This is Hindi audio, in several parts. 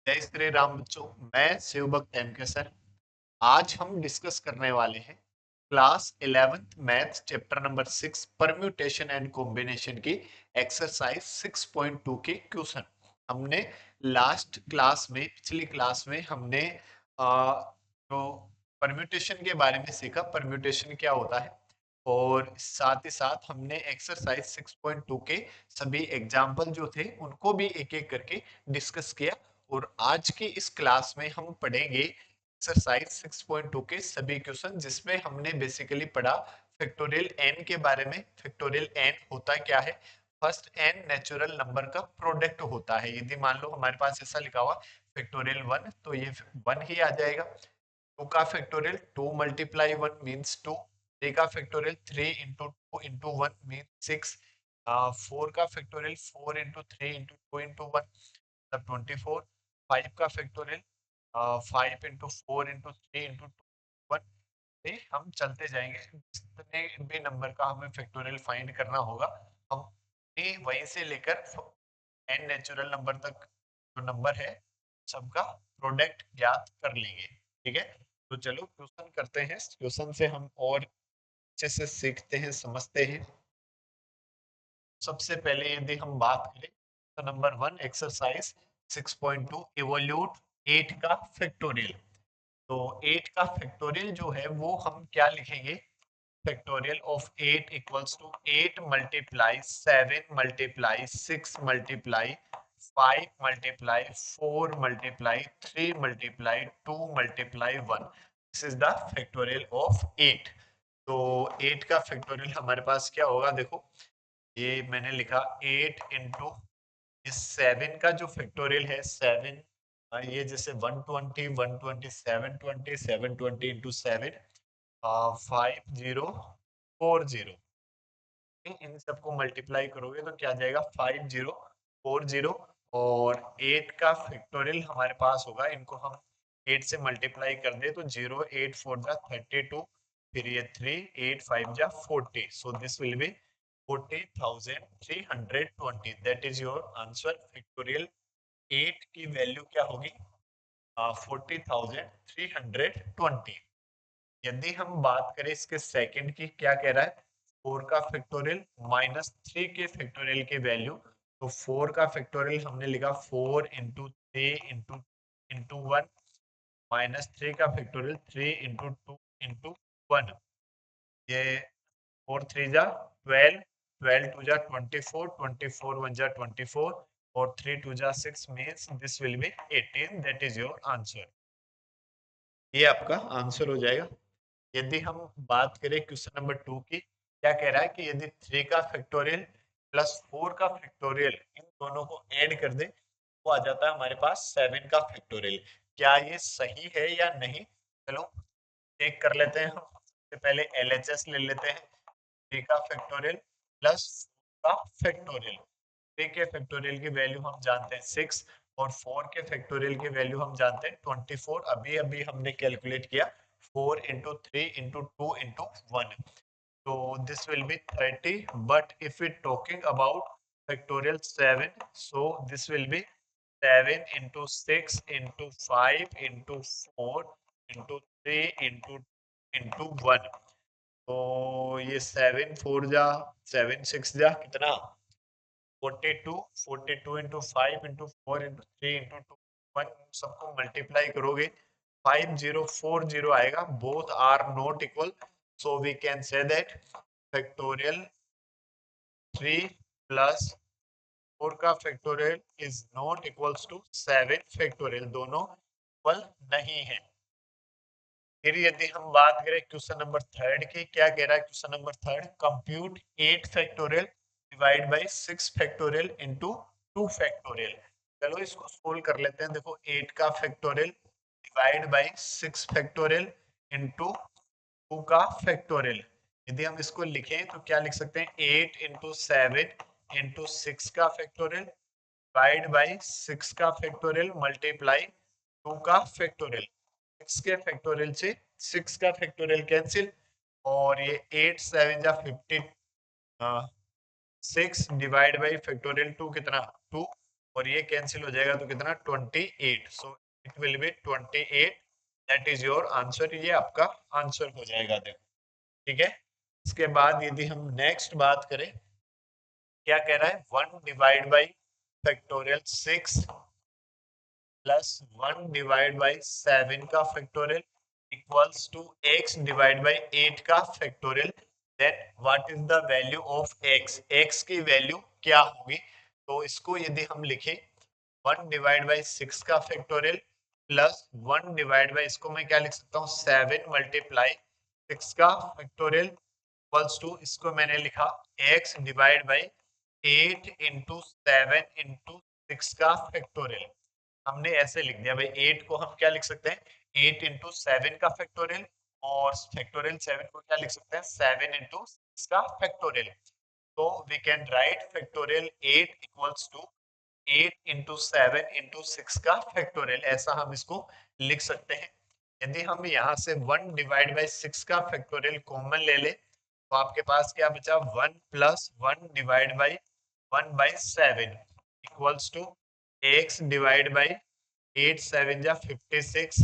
जय श्री राम बच्चों। मैं शिवभक्त एम के सर। आज हम डिस्कस करने वाले हैं class 11th math chapter number 6 permutation and combination की एक्सरसाइज 6.2 के क्वेश्चन। हमने लास्ट क्लास में पिछली क्लास में हमने जो परम्यूटेशन के बारे में सीखा, परम्यूटेशन क्या होता है, और साथ ही साथ हमने एक्सरसाइज 6.2 के सभी एग्जाम्पल जो थे उनको भी एक एक करके डिस्कस किया। और आज की इस क्लास में हम पढ़ेंगे एक्सरसाइज 6.2 के सभी क्वेश्चन, जिसमें हमने बेसिकली पढ़ा फैक्टोरियल एन के बारे में। फैक्टोरियल एन होता क्या है? फर्स्ट एन नेचुरल नंबर का प्रोडक्ट होता है। यदि मान लो हमारे पास ऐसा लिखा हुआ फैक्टोरियल वन, तो ये वन ही आ जाएगा। टू का factorial two multiply one means two. Three का factorial three into two into one mean six. Four का factorial four into three into two into one मतलब 24। फाइव का factorial five into four into three into two one. से हम चलते जाएंगे, जितने भी नंबर का हमें फैक्टोरियल फाइंड करना होगा हम वहीं से लेकर एन नेचुरल नंबर तक जो नंबर है सबका प्रोडक्ट ज्ञात कर लेंगे। ठीक है, तो चलो क्वेश्चन करते हैं। क्वेश्चन से हम और अच्छे से सीखते हैं, समझते हैं। सबसे पहले यदि हम बात करें तो नंबर वन एक्सरसाइज 6.2 इवोल्यूट 8 का फैक्टोरियल। तो 8 का फैक्टोरियल जो है वो हम क्या लिखेंगे? Factorial of 8 equals to 8 multiply 7 multiply 6 multiply 5 multiply 4 multiply 3 multiply 2 multiply 1। This is the factorial of 8। तो 8 का फैक्टोरियल हमारे पास क्या होगा? देखो, ये मैंने लिखा 8 इंटू इस 7 का जो फैक्टोरियल है 7। ये जैसे 120 120 720 720 इंटू 7 5040। इन सबको मल्टीप्लाई करोगे तो क्या आ जाएगा? 5040। और 8 का फैक्टोरियल हमारे पास होगा, इनको हम 8 से मल्टीप्लाई कर दे तो 0 8 4 जा 32, फिर ये 3 8 5 जा 40। सो this will B 40,320। That is your answer. Factorial 8 की वैल्यू क्या होगी? 40,320। यदि हम बात करें इसके सेकंड की, क्या कह रहा है? 4 का फैक्टोरियल माइनस 3 के फैक्टोरियल की वैल्यू। तो 4 का फैक्टोरियल हमने लिखा 4 into three into into one, minus 3 का factorial 3 into two into one. ये 4 3 जा 12, 12 2 जा 24, 24 1 जा 24, और 3 2 जा 6 means this will B 18। That is your answer. ये आपका आंसर हो जाएगा। यदि हम बात करें क्वेश्चन नंबर टू की, क्या कह रहा है कि यदि थ्री का फैक्टोरियल प्लस फोर का फैक्टोरियल इन दोनों को ऐड कर दे तो आ जाता है हमारे पास सेवन का फैक्टोरियल। क्या ये सही है या नहीं? चलो चेक कर लेते हैं। हम सबसे पहले एलएचएस ले लेते हैं। थ्री का फैक्टोरियल प्लस का फैक्टोरियल। थ्री के फैक्टोरियल की वैल्यू हम जानते हैं 6, और फोर के फैक्टोरियल की वैल्यू हम जानते हैं 24। अभी अभी हमने कैलकुलेट किया 4 into three into two into one. तो this will be 30। But if we talking about factorial 7, so this will be 7 into six into five into four into three into into one. तो ये 7 4 जा 7 6 जा कितना? 42। 42 into five into four into three into two one, सबको मल्टीप्लाई करोगे 5040 आएगा। Both are not equal, so we can say that factorial 3 plus 4 का factorial is not equals to 7 factorial. दोनों इक्वल नहीं है। फिर यदि हम बात करें क्वेश्चन नंबर थर्ड की, क्या कह रहा है question number third? Compute 8 factorial divide by 6 factorial into 2 factorial. चलो इसको सोल्व कर लेते हैं। देखो 8 का factorial divide by 6 factorial into 2 का फैक्टोरियल। यदि हम इसको लिखें तो क्या लिख सकते हैं? 8 इंटू सेवन इंटू सिक्स का फैक्टोरियल डिवाइड बाय 6 का फैक्टोरियल मल्टीप्लाई 2 का फैक्टोरियल। 6 के फैक्टोरियल से 6 का फैक्टोरियल कैंसिल, और ये 8 7 जा 50। 6 डिवाइड बाई फैक्टोरियल 2 कितना? 2। और ये कैंसिल हो जाएगा तो कितना 28, so it will be 28, that is your answer, ये आपका आंसर हो जाएगा। देखो ठीक है। इसके बाद यदि हम नेक्स्ट बात करें, क्या कह रहा है, 1 divide by factorial 6 plus 1 divide by 7 का factorial equals to x divide by 8 का factorial, then what is the value of x, x की वैल्यू क्या होगी। तो इसको यदि हम लिखें 1 डिवाइड बाई 6 का फैक्टोरियल प्लस 1 डिवाइड बाई, इसको मैं क्या लिख सकता हूँ 7 मल्टीप्लाई 6 का फैक्टोरियल इक्वल्स टू, इसको मैंने लिखा x divide by 8 into 7 into 6 का फैक्टोरियल। हमने ऐसे लिख दिया भाई, 8 को हम क्या लिख सकते हैं 8 इंटू 7 का फैक्टोरियल, और फैक्टोरियल 7 को क्या लिख सकते हैं 7 इंटू 6 का फैक्टोरियल। तो we can write factorial 8 equals to 8 into 7 into 6 का फैक्टोरियल, ऐसा हम इसको लिख सकते हैं। यदि हम यहाँ से 1 डिवाइड बाई 6 का फैक्टोरियल कॉमन ले ले, तो आपके पास क्या बचा 1 plus 1 divide by 1 by 7 equals to x divide by 8 7 जा 56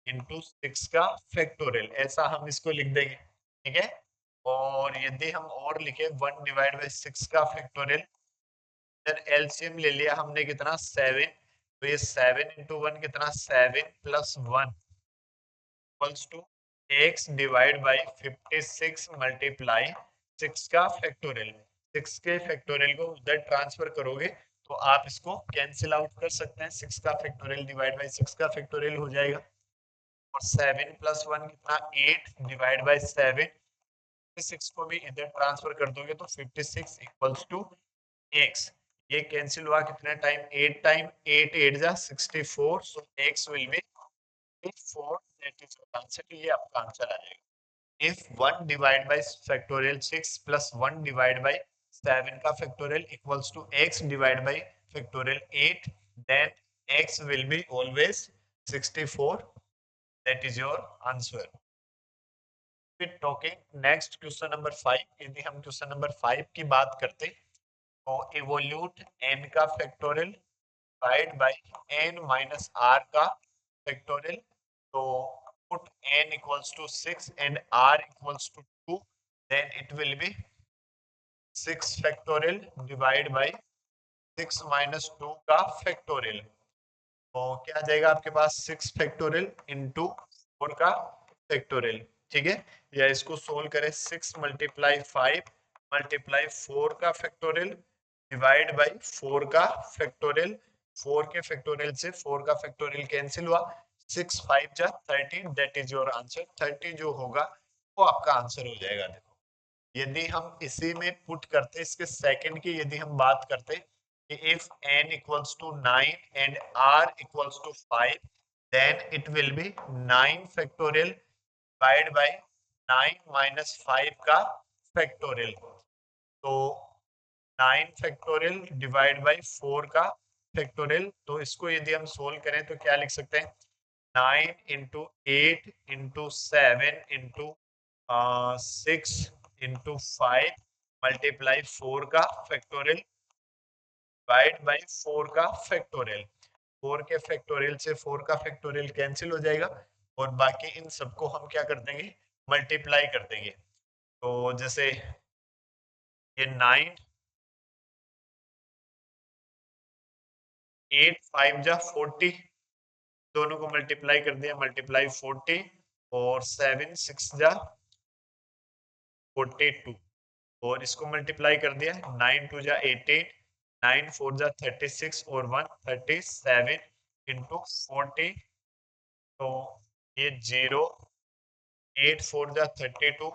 इंटू 6 का फैक्टोरियल, ऐसा हम इसको लिख देंगे। ठीक है। और यदि हम और लिखे 1 डिवाइड बाई 6 का फैक्टोरियल, फिर एलसीएम ले लिया हमने कितना 7, तो ये 7 इंटू 1 कितना 7 plus 1 equals to x divide by 56 multiply 6 का फैक्टोरियल। 6 के फैक्टोरियल को उधर ट्रांसफर करोगे तो आप इसको कैंसिल आउट कर सकते हैं, 6 का फैक्टोरियल डिवाइड बाई 6 का फैक्टोरियल हो जाएगा। और 7 प्लस 1 कितना 8 डिवाइड बाई 7, 6 को भी इधर ट्रांसफर कर दोगे तो 56 इक्वल्स टू x। ये कैंसिल हुआ कितने टाइम 8 टाइम, 8 8 जा 64, सो x will be 4, that is your answer, ये आपका आंसर आ जाएगा। if 1 divided by factorial 6 plus 1 divided by 7 का factorial equals to x divided by factorial 8, then x will be always 64, that is your answer। फिर टॉकिंग नेक्स्ट क्वेश्चन नंबर 5, यदि हम क्वेश्चन नंबर 5 की बात करते तो इवोल्यूट n का factorial divide by n minus r का फैक्टोरियल, तो put n equals to 6 and r equals to 2, then it will be 6 factorial divided by 6 minus 2 का फैक्टोरियल, तो क्या आ जाएगा आपके पास 6 फैक्टोरियल इंटू 4 का फैक्टोरियल। ठीक है। या इसको सोल्व करें 6 मल्टीप्लाई 5 मल्टीप्लाई 4 का फैक्टोरियल डिवाइड बाई 4 का फैक्टोरियल, 4 के फैक्टोरियल से 4 का फैक्टोरियल कैंसिल हुआ, 6 5 जा 30, दैट इज योर आंसर। 30 जो होगा वो आपका आंसर हो जाएगा। देखो यदि हम इसी में पुट करते, इसके सेकंड की यदि हम बात करते कि if n equals to 9 and r equals to 5, then it will be 9 factorial divided by 9 minus 5 का फैक्टोरियल, तो 9 फैक्टोरियल डिवाइड बाई 4 का फैक्टोरियल, तो इसको यदि हम सोल्व करें तो क्या लिख सकते हैं 9 into 8 into 7 into 6 into 5 multiply 4 का फैक्टोरियल डिवाइड बाई 4 का फैक्टोरियल। 4 के फैक्टोरियल से 4 का फैक्टोरियल कैंसिल हो जाएगा और बाकी इन सबको हम क्या कर देंगे मल्टीप्लाई कर देंगे। तो जैसे ये 9 8 5 जा 40, दोनों को मल्टीप्लाई कर दिया, मल्टीप्लाई 40, और 7 6 जा 42, और इसको मल्टीप्लाई कर दिया 9 2 जा 18, 9 4 जा 36 और 1 37 इंटू 40, तो ये 0 8 4 जा 32,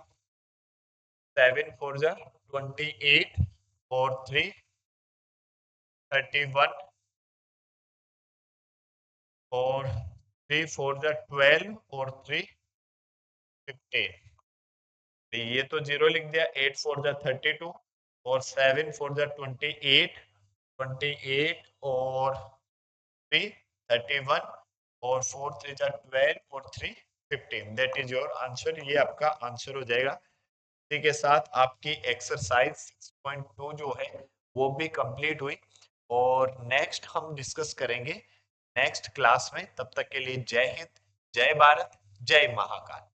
7 4 जा 28 और 3 31 और 3 4 जा 12 और 3 15। ये तो 0 लिख दिया, 8 4 जा 32 और 7 4 जा 28 28 और 3 31 और 4 3 जा 12 और 3 15, दैट इज योर आंसर, ये आपका आंसर हो जाएगा। इसी के साथ आपकी एक्सरसाइज 6.2 जो है वो भी कंप्लीट हुई। और नेक्स्ट हम डिस्कस करेंगे नेक्स्ट क्लास में। तब तक के लिए जय हिंद, जय भारत, जय महाकाल।